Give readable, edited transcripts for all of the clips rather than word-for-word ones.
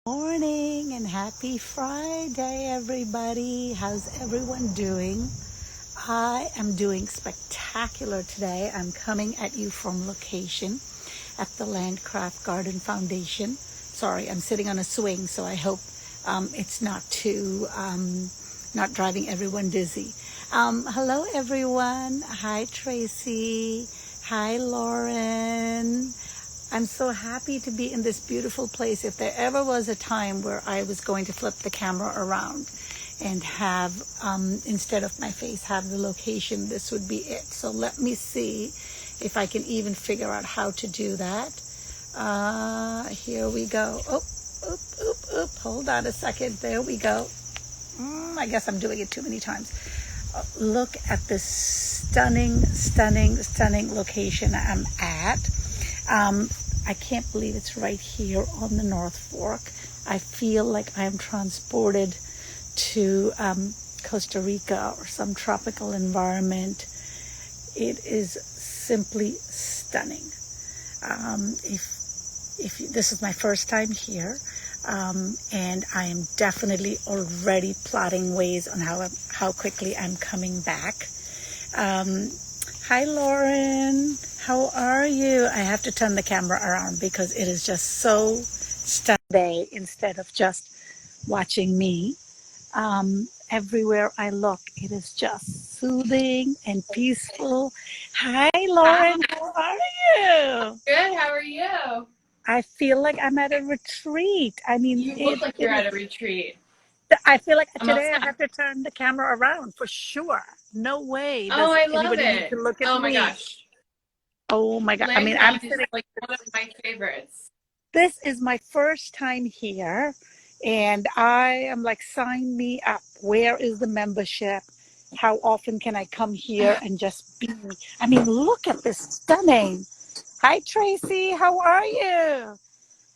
Morning and happy Friday, everybody. How's everyone doing? I am doing spectacular today. I'm coming at you from location at the Landcraft Garden Foundation. Sorry, I'm sitting on a swing, so I hope it's not driving everyone dizzy. Hello, everyone. Hi, Tracy. Hi, Lauren. I'm so happy to be in this beautiful place. If there ever was a time where I was going to flip the camera around and have, instead of my face, have the location, this would be it. So let me see if I can even figure out how to do that. Here we go. Oh, oop, oop, oop. Hold on a second. There we go. I guess I'm doing it too many times. Look at this stunning, stunning, stunning location I'm at. I can't believe it's right here on the North Fork. I feel like I'm transported to Costa Rica or some tropical environment. It is simply stunning. If this is my first time here, and I am definitely already plotting ways on how quickly I'm coming back. Hi, Lauren. How are you? I have to turn the camera around because it is just so stunning instead of just watching me. Everywhere I look, it is just soothing and peaceful. Hi, Hi, Lauren. How are you? good. How are you? I feel like I'm at a retreat. I mean, You look like it you're is. at a retreat. I feel like I'm today I outside. have to turn the camera around for sure. No way Oh, does I love anybody need to it. look at Oh my me. gosh. Oh my God. I mean, I'm Landcraft is sitting. like one of my favorites. This is my first time here, and I am like, sign me up. Where is the membership? How often can I come here and just be? I mean, look at this stunning. Hi, Tracy. How are you?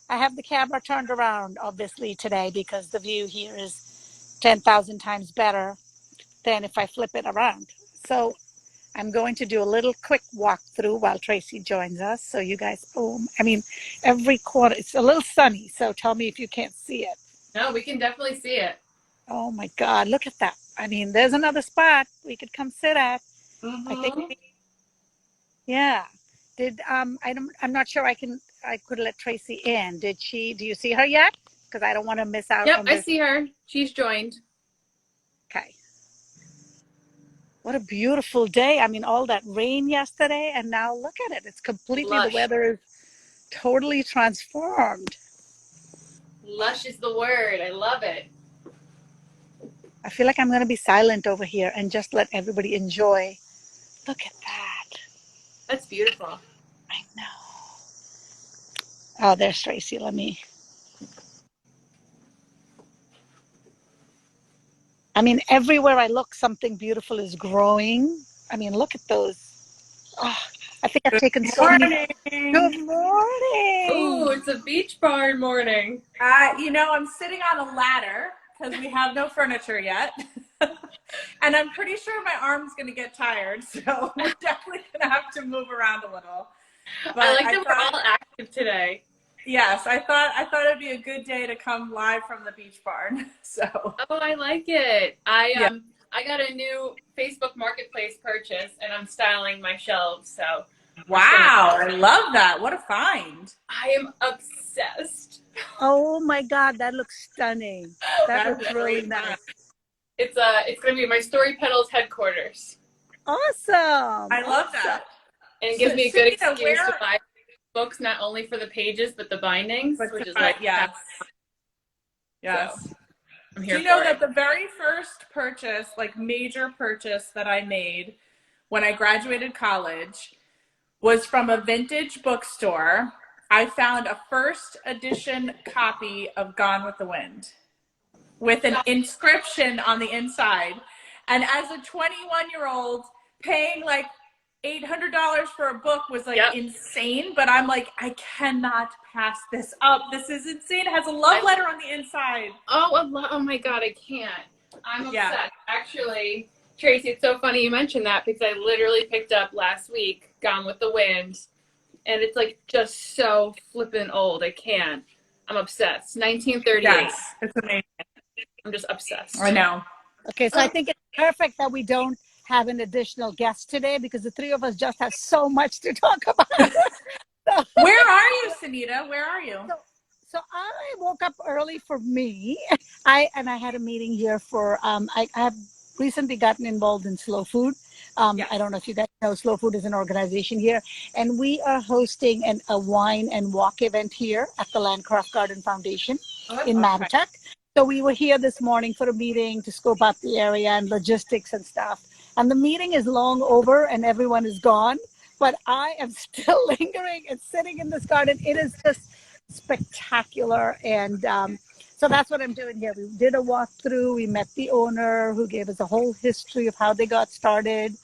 I have the camera turned around, obviously, today because the view here is 10,000 times better than if I flip it around. So I'm going to do a little quick walkthrough while Tracy joins us. So you guys, I mean, every corner, it's a little sunny. So tell me if you can't see it. No, we can definitely see it. Oh my God, look at that. I mean, there's another spot we could come sit at. I think, Mm-hmm. yeah. I'm not sure I could let Tracy in. Do you see her yet? Because I don't want to miss out Yep, on I this. see her. She's joined. Okay. What a beautiful day. I mean, all that rain yesterday, and now look at it. The Lush. weather is totally transformed. Lush is the word. I love it. I feel like I'm going to be silent over here and just let everybody enjoy. Look at that. That's beautiful. I know. Oh, there's Tracy. I mean, everywhere I look, something beautiful is growing. I mean, look at those. Oh, I think I've taken so many. Morning. Good morning. Ooh, it's a beach barn morning. I'm sitting on a ladder because we have no furniture yet. And I'm pretty sure my arm's going to get tired. So we're definitely going to have to move around a little. I But like I that we're thought, all active today. yes, I thought it'd be a good day to come live from the beach barn. So, Oh, I like it. I yeah. um I got a new Facebook Marketplace purchase and I'm styling my shelves, so it's gonna Wow. I love that. What a find. I am obsessed. Oh my God, that looks stunning. That That's looks a really great find. nice. It's gonna be my Story Petals headquarters. Awesome. I love Awesome. that. And it gives So, me a good Sunita, excuse to where, buy books not only for the pages but the bindings, but which is like yes, so yes. I'm Do here you know for that it. the very first purchase, like major purchase that I made when I graduated college was from a vintage bookstore? I found a first edition copy of Gone with the Wind with an inscription on the inside. And as a 21-year-old, paying like $800 for a book was like Yep. insane. But I'm like, I cannot pass this up. This is insane. It has a love letter on the inside. Oh my god, I can't. I'm Yeah. obsessed. Actually, Tracy, it's so funny you mentioned that because I literally picked up last week Gone with the Wind and it's like just so flippin' old. I can't. I'm obsessed. 1938. Yes, it's amazing. I'm just obsessed. I know. Okay, so I think it's perfect that we don't have an additional guest today because the three of us just have so much to talk about. Where are you, Sunita? Where are you? So I woke up early for me. I had a meeting here for I have recently gotten involved in Slow Food. Yes. I don't know if you guys know, Slow Food is an organization here, and we are hosting a wine and walk event here at the Landcraft Garden Foundation in Okay. Mattachuck. So we were here this morning for a meeting to scope out the area and logistics and stuff. And the meeting is long over and everyone is gone, but I am still lingering and sitting in this garden. It is just spectacular. And so that's what I'm doing here. We did a walkthrough. We met the owner who gave us a whole history of how they got started.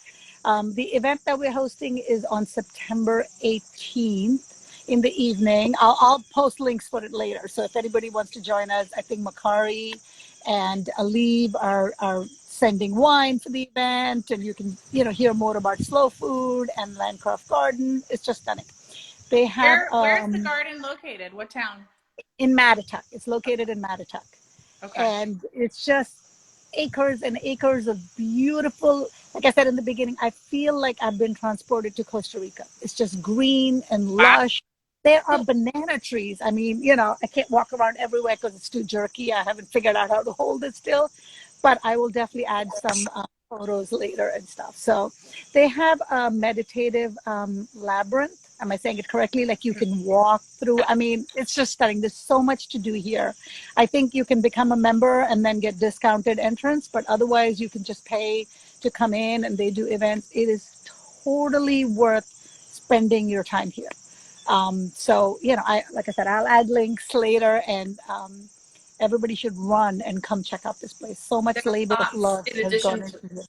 The event that we're hosting is on September 18th in the evening. I'll post links for it later. So if anybody wants to join us, I think Makari and Alib are sending wine for the event, and you can hear more about Slow Food and Landcraft Garden. It's just stunning. They have Where's the garden located? What town? in Mattachuck. It's located in Mattachuck. Okay. And it's just acres and acres of beautiful, like I said in the beginning, I feel like I've been transported to Costa Rica. It's just green and lush. There are banana trees. I mean, I can't walk around everywhere because it's too jerky. I haven't figured out how to hold it still, but I will definitely add some photos later and stuff. So they have a meditative labyrinth. Am I saying it correctly? Like you can walk through. I mean, it's just stunning. There's so much to do here. I think you can become a member and then get discounted entrance, but otherwise you can just pay to come in and they do events. It is totally worth spending your time here. So, like I said, I'll add links later, and everybody should run and come check out this place. So much labor of love has gone into it.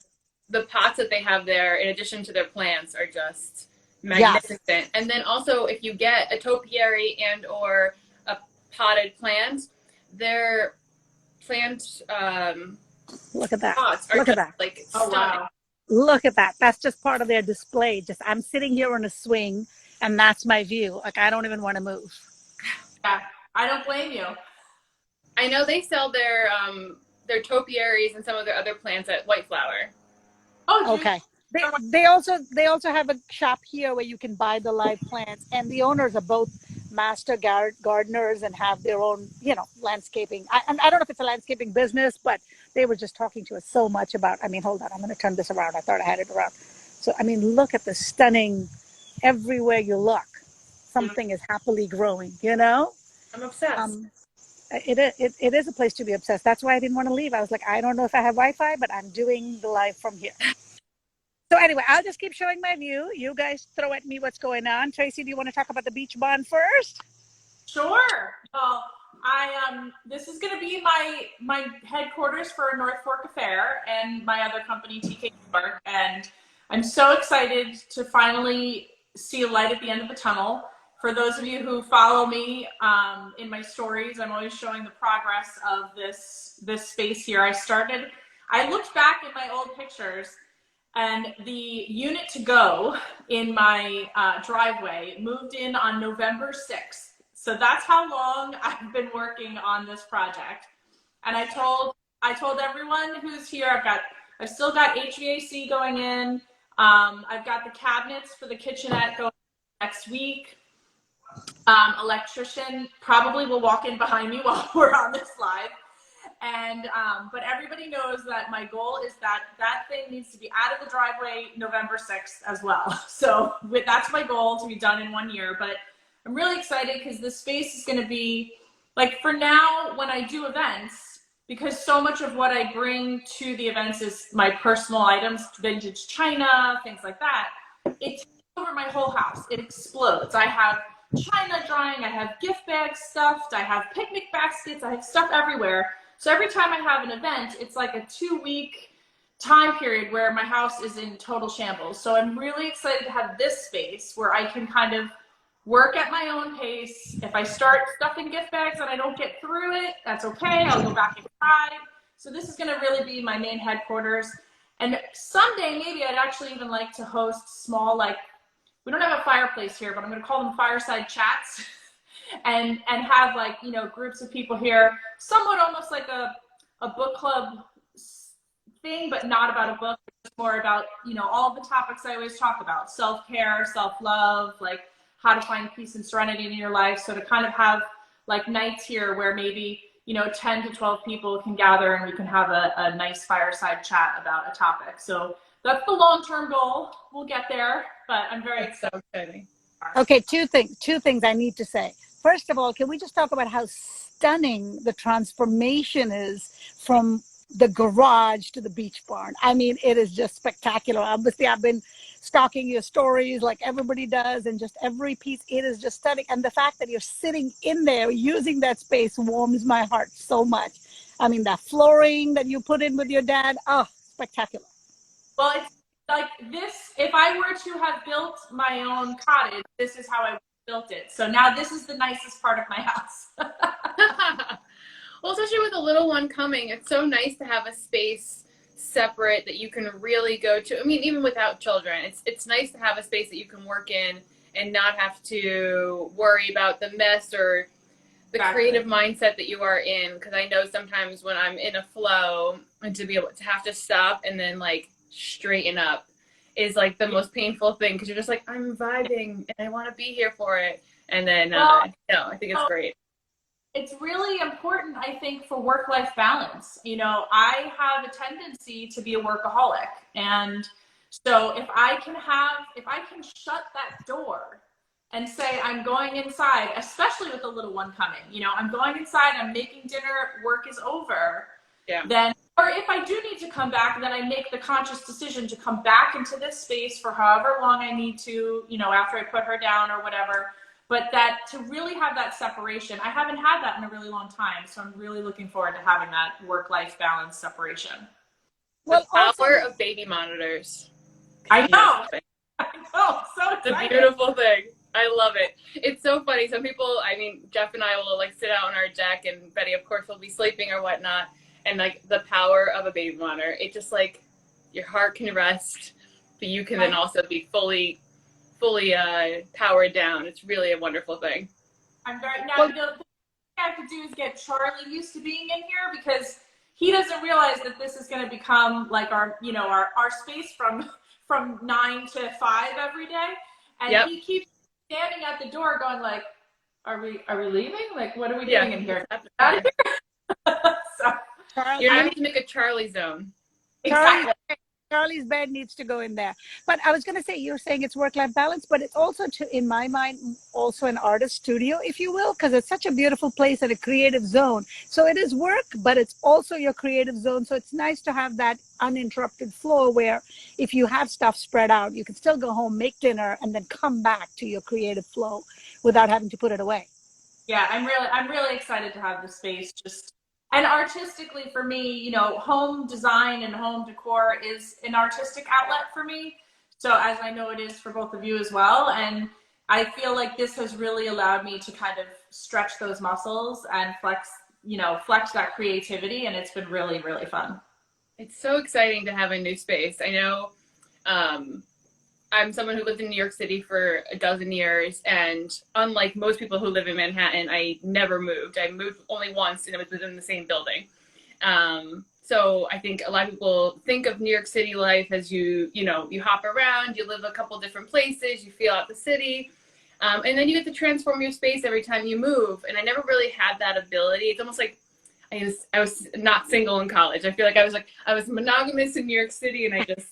The pots that they have there, in addition to their plants, are just magnificent. Yes. And then also, if you get a topiary and or a potted plant, their plant look at that. pots are look just at that. like Oh, stunning. wow. Look at that. That's just part of their display. Just I'm sitting here on a swing, and that's my view. Like I don't even want to move. Yeah, I don't blame you. I know they sell their topiaries and some of their other plants at White Flower. Oh, Okay. They also have a shop here where you can buy the live plants, and the owners are both master gardeners and have their own, landscaping. I don't know if it's a landscaping business, but they were just talking to us so much about. I mean, hold on, I'm going to turn this around. I thought I had it around. So I mean, look at the stunning. Everywhere you look, something is happily growing. I'm obsessed. It is a place to be obsessed. That's why I didn't want to leave. I was like, I don't know if I have Wi-Fi, but I'm doing the live from here. So anyway, I'll just keep showing my view. You guys throw at me what's going on. Tracy, do you want to talk about the beach bond first? Sure. Well, this is going to be my headquarters for North Fork Affair and my other company, TK Park, and I'm so excited to finally see a light at the end of the tunnel. For those of you who follow me in my stories, I'm always showing the progress of this space here. I looked back at my old pictures, and the unit to go in my driveway moved in on November 6th. So that's how long I've been working on this project. And I told everyone who's here, I've still got HVAC going in. I've got the cabinets for the kitchenette going next week. Electrician probably will walk in behind me while we're on this live. And but everybody knows that my goal is that thing needs to be out of the driveway November 6th as well. So that's my goal, to be done in 1 year. But I'm really excited because this space is going to be, like, for now when I do events, because so much of what I bring to the events is my personal items, vintage china, things like that. It takes over my whole house. It explodes. I have china drying, I have gift bags stuffed, I have picnic baskets, I have stuff everywhere. So every time I have an event, it's like a 2-week time period where my house is in total shambles. So I'm really excited to have this space where I can kind of work at my own pace. If I start stuffing gift bags and I don't get through it, that's okay. I'll go back inside. So this is going to really be my main headquarters. And someday, maybe I'd actually even like to host small, like, we don't have a fireplace here, but I'm going to call them fireside chats. and have like, you know, groups of people here, somewhat almost like a book club thing, but not about a book. It's more about, you know, all the topics I always talk about: self-care, self-love, like how to find peace and serenity in your life. So to kind of have like nights here where maybe, you know, 10 to 12 people can gather and we can have a nice fireside chat about a topic. So that's the long-term goal. We'll get there, but I'm very excited. So exciting. Okay, two things I need to say. First of all, can we just talk about how stunning the transformation is from the garage to the beach barn? I mean, it is just spectacular. Obviously, I've been stalking your stories like everybody does, and just every piece, it is just stunning. And the fact that you're sitting in there using that space warms my heart so much. I mean, that flooring that you put in with your dad, oh, spectacular. Well, it's like this, if I were to have built my own cottage, this is how I built it. So now this is the nicest part of my house. Well, especially with a little one coming, it's so nice to have a space separate that you can really go to. I mean, even without children, it's nice to have a space that you can work in and not have to worry about the mess or the creative mindset that you are in. Because I know sometimes when I'm in a flow, and to be able to have to stop and then like straighten up is like the most painful thing, because you're just like, I'm vibing and I want to be here for it. And then, no, I think it's great. It's really important, I think, for work-life balance. You know, I have a tendency to be a workaholic. And so if I can shut that door and say, I'm going inside, especially with the little one coming, you know, I'm going inside, I'm making dinner, work is over. Yeah. Then, or if I do need to come back, then I make the conscious decision to come back into this space for however long I need to, you know, after I put her down or whatever. But that to really have that separation, I haven't had that in a really long time. So I'm really looking forward to having that work-life balance separation. Well, the power of baby monitors. I know. I know. So it's a beautiful thing. I love it. It's so funny. Some people, I mean, Jeff and I will like sit out on our deck, and Betty, of course, will be sleeping or whatnot. And like the power of a baby monitor, it just like your heart can rest, but you can then also be fully powered down. It's really a wonderful thing. I'm very now. The thing I have to do is get Charlie used to being in here, because he doesn't realize that this is going to become like our, you know, our space from 9 to 5 every day, and he keeps standing at the door, going like, "Are we leaving? Like, what are we doing in here? Out of here." So, you're going to need to make a Charlie zone. Exactly. Charlie's bed needs to go in there. But I was going to say, you're saying it's work-life balance, but it's also, in my mind, also an artist studio, if you will, because it's such a beautiful place and a creative zone. So it is work, but it's also your creative zone. So it's nice to have that uninterrupted flow where if you have stuff spread out, you can still go home, make dinner, and then come back to your creative flow without having to put it away. Yeah, I'm really excited to have the space. And artistically for me, you know, home design and home decor is an artistic outlet for me. So as I know it is for both of you as well. And I feel like this has really allowed me to kind of stretch those muscles and flex that creativity. And it's been really, really fun. It's so exciting to have a new space. I know I'm someone who lived in New York City for 12 years, and unlike most people who live in Manhattan, I never moved. I moved only once, and it was within the same building. So I think a lot of people think of New York City life as you hop around, you live a couple different places, you feel out the city, and then you get to transform your space every time you move. And I never really had that ability. It's almost like I was not single in college. I feel like I was monogamous in New York City, and I just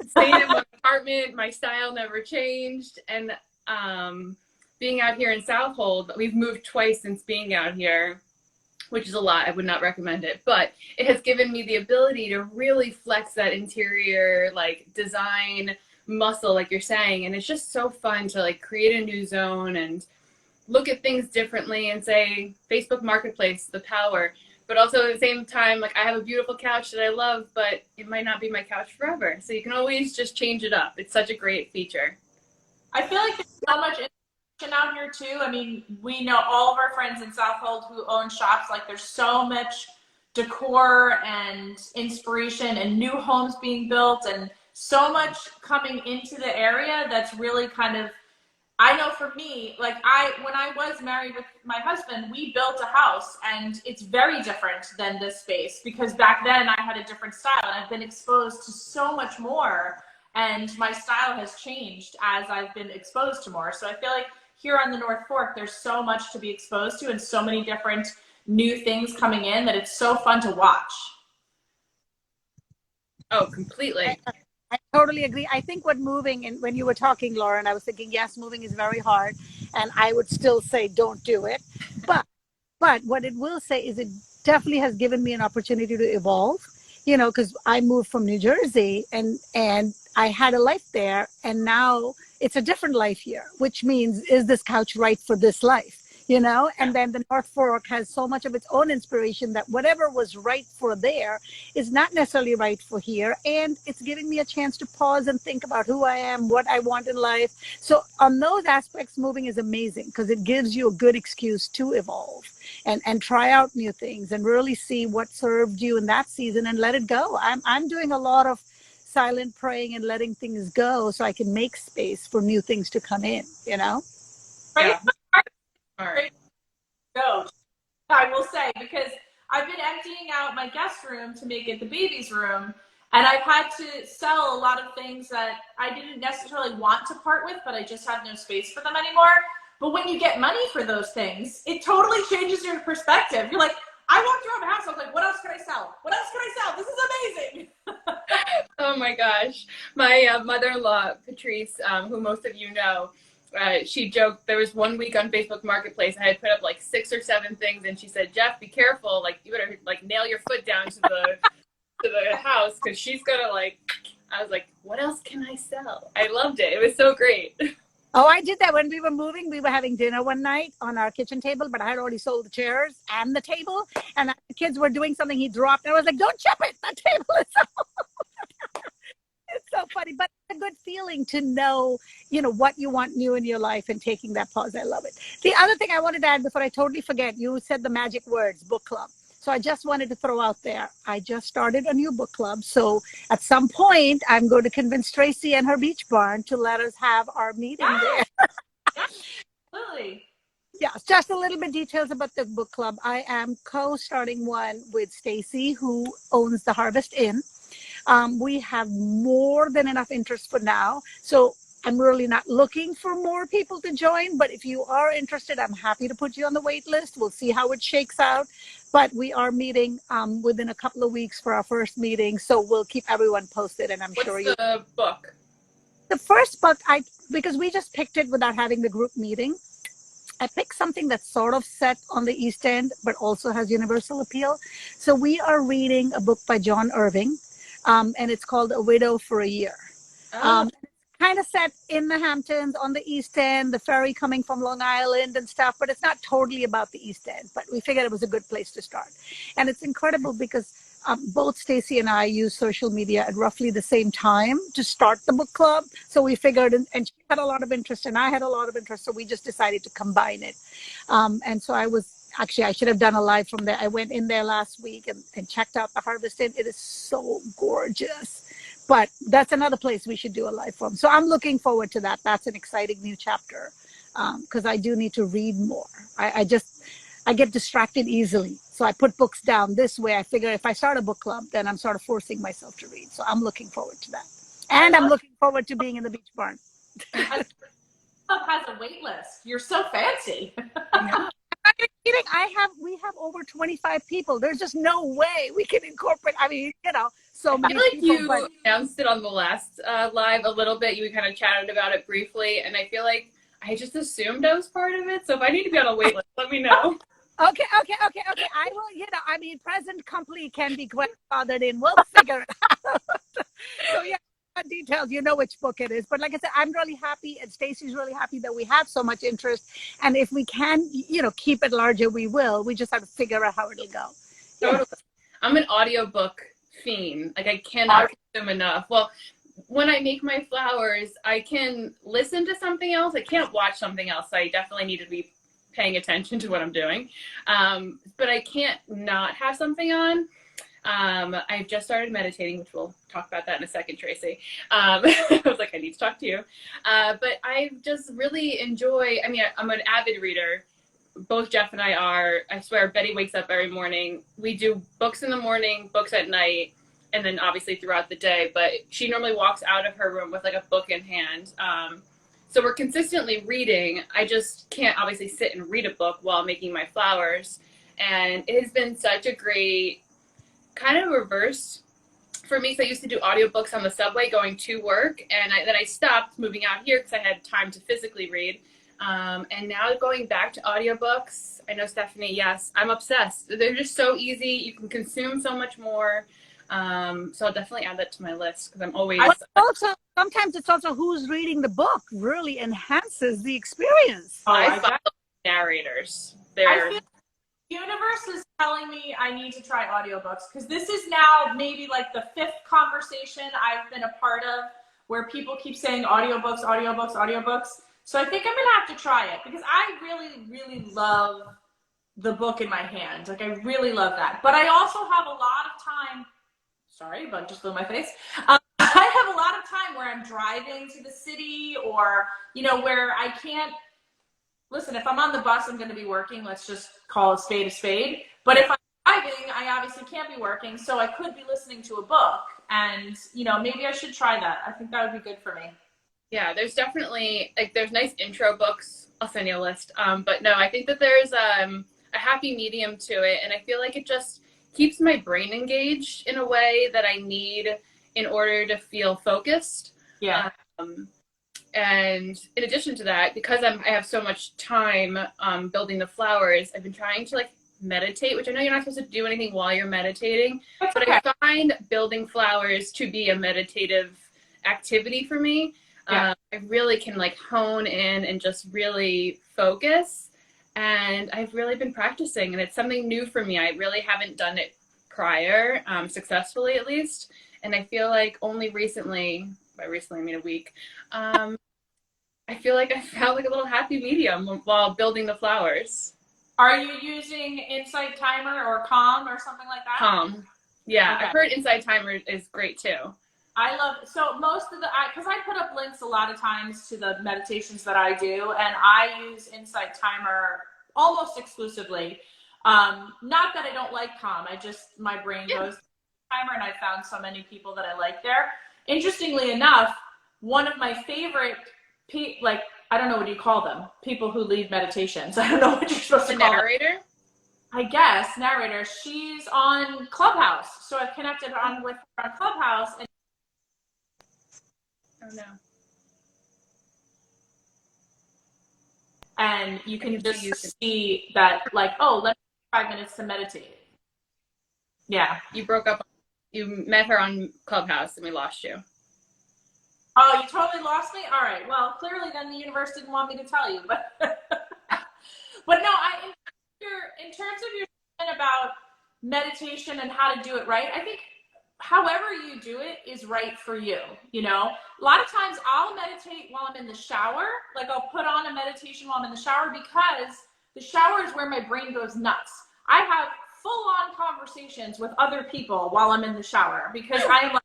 stayed in one apartment. My style never changed. And being out here in Southold, we've moved twice since being out here, which is a lot. I would not recommend it, but it has given me the ability to really flex that interior like design muscle, like you're saying. And it's just so fun to like create a new zone and look at things differently and say, Facebook Marketplace, the power. But also at the same time, like I have a beautiful couch that I love, but it might not be my couch forever. So you can always just change it up. It's such a great feature. I feel like there's so much inspiration out here too. I mean, we know all of our friends in Southold who own shops. Like there's so much decor and inspiration and new homes being built and so much coming into the area that's really kind of I know for me, like when I was married with my husband, we built a house and it's very different than this space because back then I had a different style and I've been exposed to so much more and my style has changed as I've been exposed to more. So I feel like here on the North Fork, there's so much to be exposed to and so many different new things coming in that it's so fun to watch. Oh, completely. I totally agree. I think what moving, and when you were talking, Lauren, I was thinking, yes, moving is very hard, and I would still say don't do it. But what it will say is it definitely has given me an opportunity to evolve. You know, because I moved from New Jersey and I had a life there, and now it's a different life here, which means is this couch right for this life? You know, and then the North Fork has so much of its own inspiration that whatever was right for there is not necessarily right for here. And it's giving me a chance to pause and think about who I am, what I want in life. So on those aspects, moving is amazing because it gives you a good excuse to evolve and try out new things and really see what served you in that season and let it go. I'm doing a lot of silent praying and letting things go so I can make space for new things to come in, you know? Right? Yeah. All right. Go. I will say, because I've been emptying out my guest room to make it the baby's room, and I've had to sell a lot of things that I didn't necessarily want to part with, but I just have no space for them anymore. But when you get money for those things, it totally changes your perspective. You're like, I walked around my house, I was like, what else can I sell? What else can I sell? This is amazing. Oh my gosh. My mother-in-law, Patrice, who most of you know, she joked there was one week on Facebook Marketplace I had put up like 6 or 7 things, and she said, Jeff, be careful, like you better like nail your foot down to the house because she's gonna like. I was like, what else can I sell? I loved it. It was so great. Oh, I did that when we were moving. We were having dinner one night on our kitchen table, but I had already sold the chairs and the table. And the kids were doing something. He dropped, and I was like, "Don't chip it! The table is so." It's so funny, but it's a good feeling to know, you know, what you want new in your life and taking that pause. I love it. The other thing I wanted to add before I totally forget, you said the magic words, book club. So I just wanted to throw out there, I just started a new book club. So at some point, I'm going to convince Tracy and her beach barn to let us have our meeting there. Absolutely. Yes, just a little bit details about the book club. I am co-starting one with Stacy, who owns the Harvest Inn. We have more than enough interest for now. So I'm really not looking for more people to join, but if you are interested, I'm happy to put you on the wait list. We'll see how it shakes out. But we are meeting within a couple of weeks for our first meeting. So we'll keep everyone posted, and I'm What's sure you. the book? The first book, because we just picked it without having the group meeting. I picked something that's sort of set on the East End, but also has universal appeal. So we are reading a book by John Irving, and it's called A Widow for a Year. Oh, Kind of set in the Hamptons on the East End, the ferry coming from Long Island and stuff, but it's not totally about the East End. But we figured it was a good place to start. And it's incredible because both Stacy and I use social media at roughly the same time to start the book club. So we figured, and she had a lot of interest, and I had a lot of interest. So we just decided to combine it. And so I should have done a live from there. I went in there last week and checked out the Harvest Inn. It is so gorgeous. But that's another place we should do a live from. So I'm looking forward to that. That's an exciting new chapter because I do need to read more. I get distracted easily. So I put books down this way. I figure if I start a book club, then I'm sort of forcing myself to read. So I'm looking forward to that. And I'm looking forward to being in the beach barn. Club has a wait list. You're so fancy. Yeah. Kidding. We have over 25 people. There's just no way we can incorporate. I mean, so many I feel like people. you announced it on the last live a little bit. You kind of chatted about it briefly, and I feel like I just assumed I was part of it. So if I need to be on a wait list, let me know. Okay. I will, present complete can be grandfathered in. We'll figure it out. So yeah, details, you know which book it is. But like I said, I'm really happy, and Stacy's really happy that we have so much interest. And if we can, keep it larger, we will. We just have to figure out how it'll go. Totally. I'm an audiobook fiend. Like I cannot consume enough. Well, when I make my flowers, I can listen to something else. I can't watch something else. I definitely need to be paying attention to what I'm doing. But I can't not have something on. I've just started meditating, which we'll talk about that in a second, Tracy. I was like, I need to talk to you. But I just really enjoy, I mean, I'm an avid reader. Both Jeff and I are. I swear, Betty wakes up every morning. We do books in the morning, books at night, and then obviously throughout the day. But she normally walks out of her room with like a book in hand. So we're consistently reading. I just can't obviously sit and read a book while making my flowers. And it has been such a great kind of reverse for me. So I used to do audiobooks on the subway going to work, and then I stopped moving out here because I had time to physically read. And now going back to audiobooks, I know Stephanie, yes, I'm obsessed. They're just so easy. You can consume so much more. So I'll definitely add that to my list because I'm always. Also, sometimes it's also who's reading the book really enhances the experience. I follow narrators. I feel the universe is telling me I need to try audiobooks because this is now maybe like the 5th conversation I've been a part of where people keep saying audiobooks, audiobooks, audiobooks. So I think I'm gonna have to try it because I really, really love the book in my hand. Like I really love that. But I also have a lot of time. Sorry, bug just flew in my face. I have a lot of time where I'm driving to the city or, you know, where I can't, listen, if I'm on the bus, I'm going to be working. Let's just call a spade a spade. But if I'm driving, I obviously can't be working. So I could be listening to a book and, you know, maybe I should try that. I think that would be good for me. Yeah, there's definitely, like, there's nice intro books. I'll send you a list. But no, I think that there's a happy medium to it. And I feel like it just keeps my brain engaged in a way that I need in order to feel focused. Yeah. And in addition to that, because I have so much time building the flowers, I've been trying to like meditate, which I know you're not supposed to do anything while you're meditating, but I find building flowers to be a meditative activity for me. I really can like hone in and just really focus. And I've really been practicing, and it's something new for me. I really haven't done it prior, successfully at least. And I feel like only recently, by recently I mean a week, I feel like I found like a little happy medium while building the flowers. Are you using Insight Timer or Calm or something like that? Calm. Yeah, okay. I've heard Insight Timer is great too. I love, so most of the, because I put up links a lot of times to the meditations that I do, and I use Insight Timer almost exclusively. Not that I don't like Calm, my brain goes to Timer, and I found so many people that I like there. Interestingly enough, one of my favorite, like, I don't know what you call them, people who lead meditations. I don't know what you're supposed to call narrator? Them. I guess, narrator. She's on Clubhouse. So I've connected on with her on Clubhouse. And oh no. And you can just see that, like, oh, let's take 5 minutes to meditate. Yeah. You broke up. You met her on Clubhouse and we lost you. Oh, you totally lost me? All right. Well, clearly then the universe didn't want me to tell you. But but no, in terms of your statement about meditation and how to do it right, I think however you do it is right for you. You know, a lot of times I'll meditate while I'm in the shower. Like I'll put on a meditation while I'm in the shower because the shower is where my brain goes nuts. I have full-on conversations with other people while I'm in the shower because I am like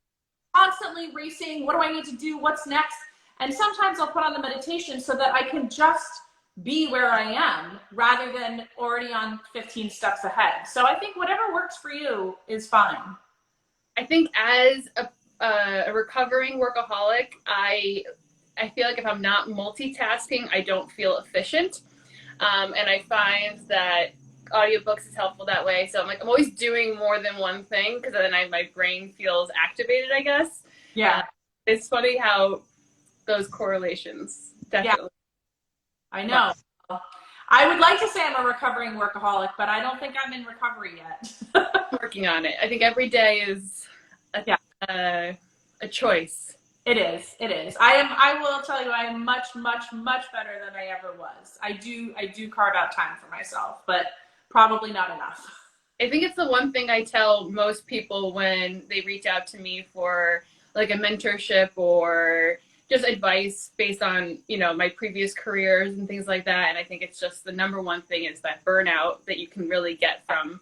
constantly racing. What do I need to do? What's next? And sometimes I'll put on the meditation so that I can just be where I am rather than already on 15 steps ahead. So I think whatever works for you is fine. I think as a recovering workaholic, I feel like if I'm not multitasking, I don't feel efficient. And I find that audiobooks is helpful that way. So I'm always doing more than one thing because then my brain feels activated, I guess. Yeah. It's funny how those correlations definitely. Yeah. I know. I would like to say I'm a recovering workaholic, but I don't think I'm in recovery yet. I'm working on it. I think every day is a choice. It is. It is. I will tell you, I am much, much, much better than I ever was. I do carve out time for myself, but probably not enough. I think it's the one thing I tell most people when they reach out to me for like a mentorship or just advice based on, you know, my previous careers and things like that. And I think it's just the number one thing is that burnout that you can really get from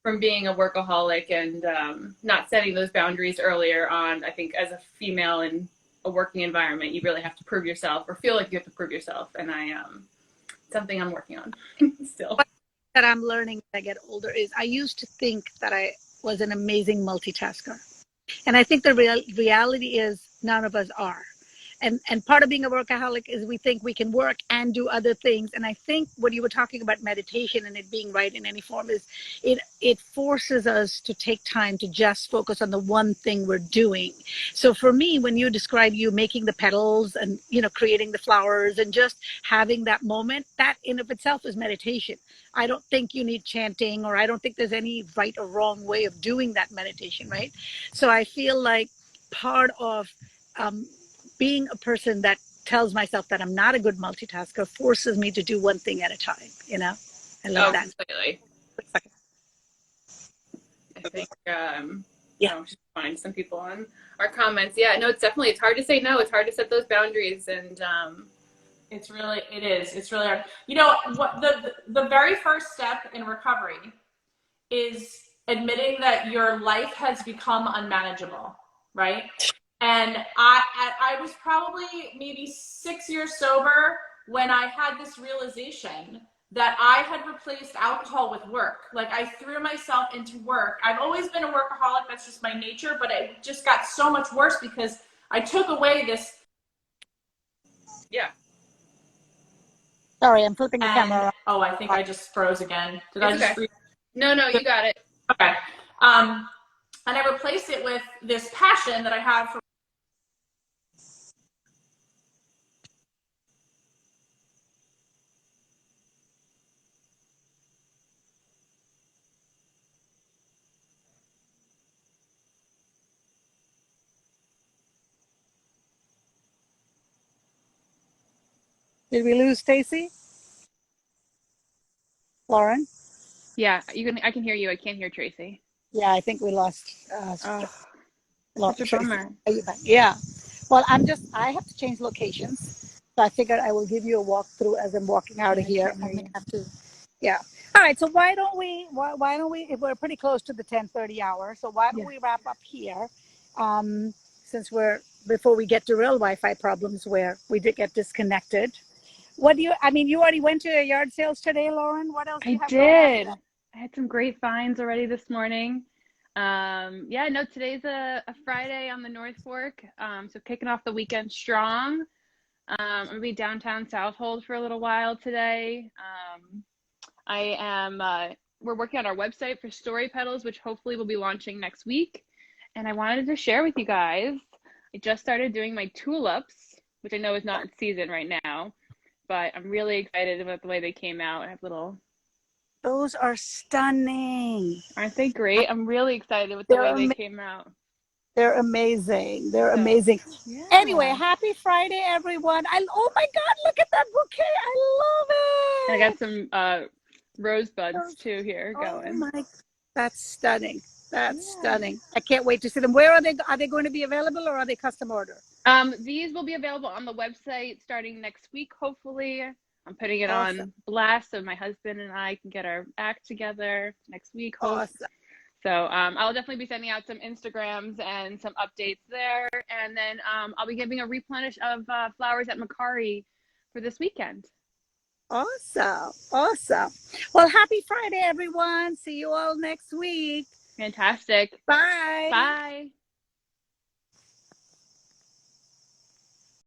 from being a workaholic and not setting those boundaries earlier on. I think as a female in a working environment, you really have to prove yourself or feel like you have to prove yourself. And something I'm working on still. That I'm learning as I get older is I used to think that I was an amazing multitasker. And I think the reality is none of us are. And part of being a workaholic is we think we can work and do other things. And I think what you were talking about meditation and it being right in any form is it forces us to take time to just focus on the one thing we're doing. So for me, when you describe you making the petals and, you know, creating the flowers and just having that moment, that in of itself is meditation. I don't think you need chanting, or I don't think there's any right or wrong way of doing that meditation, right? So I feel like part of being a person that tells myself that I'm not a good multitasker forces me to do one thing at a time, you know? I love that. Completely. I think, Yeah. just find some people on our comments. Yeah, no, it's hard to say no. It's hard to set those boundaries, and it is. It's really hard. You know, what the very first step in recovery is admitting that your life has become unmanageable, right? And I was probably maybe 6 years sober when I had this realization that I had replaced alcohol with work. Like, I threw myself into work. I've always been a workaholic. That's just my nature. But it just got so much worse because I took away this. Yeah. Sorry, I'm flipping the camera around. Oh, I think I just froze again. Did It's I just okay. No, you got it. Okay. And I replaced it with this passion that I have for. Did we lose Stacy? Lauren? Yeah, I can hear you. I can't hear Tracy. Yeah, I think we lost Such a bummer. Yeah. Well, I have to change locations. So I figured I will give you a walkthrough as I'm walking out of here. I may have to, yeah. All right. So why don't we, if we're pretty close to the 10:30 hour, so why don't we wrap up here? Since before we get to real Wi-Fi problems where we did get disconnected. You already went to your yard sales today, Lauren. What else do you have going on? I had some great finds already this morning. Today's a Friday on the North Fork. So kicking off the weekend strong. I'm gonna be downtown Southold for a little while today. We're working on our website for Story Petals, which hopefully will be launching next week. And I wanted to share with you guys, I just started doing my tulips, which I know is not in season right now, but I'm really excited about the way they came out. I have Those are stunning. Aren't they great? I'm really excited with the way they came out. They're amazing. They're amazing. Yeah. Anyway, happy Friday, everyone. Oh my God, look at that bouquet. I love it. And I got some rosebuds too here going. Oh my, that's stunning. That's stunning. I can't wait to see them. Where are they? Are they going to be available or are they custom order? These will be available on the website starting next week, hopefully. I'm putting it on blast so my husband and I can get our act together next week. Awesome. So I'll definitely be sending out some Instagrams and some updates there. And then I'll be giving a replenish of flowers at Macari for this weekend. Awesome. Well, happy Friday, everyone. See you all next week. Fantastic. Bye. Bye.